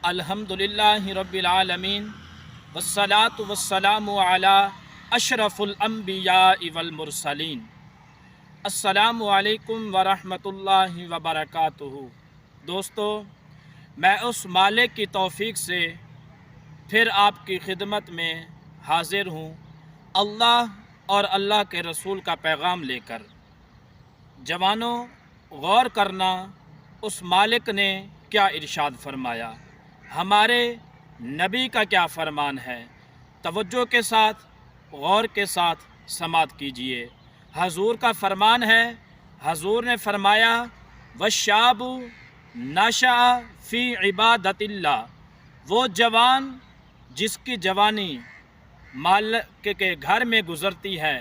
अल्हम्दुलिल्लाहि रब्बिल आलमीन वस्सलातु वस्सलामु अला अशरफुल अंबियाइ वल मुरसलीन। अस्सलामु अलैकुम व रहमतुल्लाहि व बरकातुहू। दोस्तों, मैं उस मालिक की तौफीक से फिर आपकी खिदमत में हाजिर हूँ, अल्लाह और अल्लाह के रसूल का पैगाम लेकर। जवानों, गौर करना उस मालिक ने क्या इरशाद फरमाया, हमारे नबी का क्या फरमान है। तवज्जो के साथ, गौर के साथ समात कीजिए। हजूर का फरमान है, हजूर ने फरमाया वशाबु नशा फ़ी इबादतिल्लाह, वो जवान जिसकी जवानी मालिक के घर में गुज़रती है,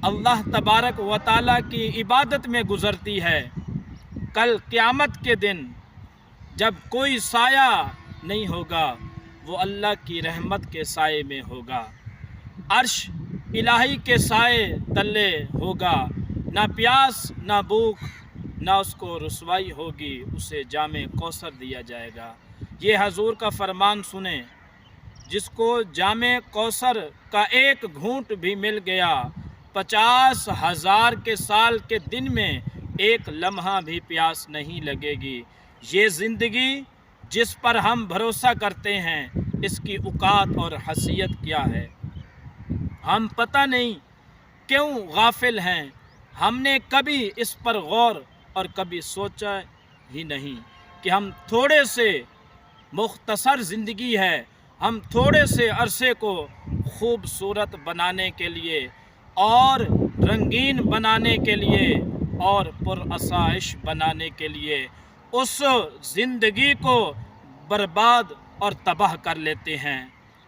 अल्लाह तबारक व तआला की इबादत में गुज़रती है, कल क़यामत के दिन जब कोई साया नहीं होगा, वो अल्लाह की रहमत के साए में होगा, अर्श इलाही के साए तले होगा, ना प्यास ना भूख ना उसको रुसवाई होगी, उसे जामे कौसर दिया जाएगा। ये हजूर का फरमान सुने, जिसको जामे कौसर का एक घूंट भी मिल गया, 50,000 के साल के दिन में एक लम्हा भी प्यास नहीं लगेगी। ये ज़िंदगी जिस पर हम भरोसा करते हैं, इसकी औकात और हैसियत क्या है, हम पता नहीं क्यों गाफिल हैं। हमने कभी इस पर गौर और कभी सोचा ही नहीं कि हम थोड़े से मुख्तसर ज़िंदगी है, हम थोड़े से अरसे को खूबसूरत बनाने के लिए और रंगीन बनाने के लिए और पुरअसाइश बनाने के लिए उस ज़िंदगी को बर्बाद और तबाह कर लेते हैं।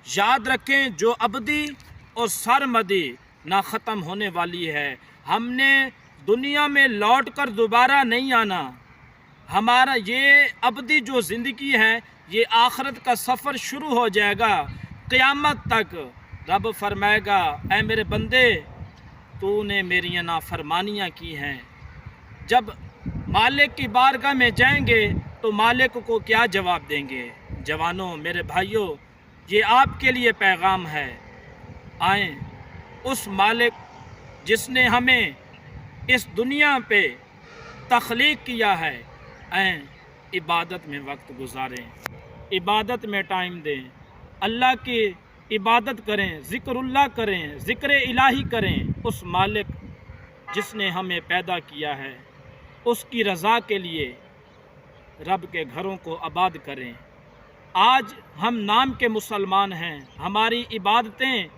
याद रखें, जो अबदी और सरमदी ना ख़त्म होने वाली है, हमने दुनिया में लौट कर दोबारा नहीं आना। हमारा ये अबदी जो ज़िंदगी है, ये आखिरत का सफ़र शुरू हो जाएगा क़यामत तक। रब फरमाएगा, ऐ मेरे बंदे, तूने मेरी नाफरमानियाँ की हैं। जब मालिक की बारगाह में जाएंगे तो मालिक को क्या जवाब देंगे। जवानों, मेरे भाइयों, ये आपके लिए पैगाम है। आएँ उस मालिक जिसने हमें इस दुनिया पे तख्लीक किया है, आएँ इबादत में वक्त गुजारें, इबादत में टाइम दें, अल्लाह की इबादत करें, ज़िक्रुल्लाह करें, ज़िक्र इलाही करें। उस मालिक जिसने हमें पैदा किया है, उसकी रज़ा के लिए रब के घरों को आबाद करें। आज हम नाम के मुसलमान हैं, हमारी इबादतें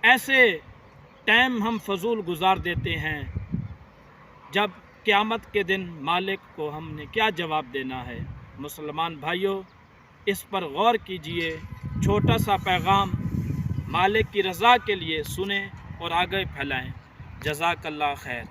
ऐसे टाइम हम फजूल गुजार देते हैं, जब क़यामत के दिन मालिक को हमने क्या जवाब देना है। मुसलमान भाइयों, इस पर गौर कीजिए। छोटा सा पैगाम मालिक की रज़ा के लिए सुने और आगे फैलाएं। जज़ाकल्लाह खैर।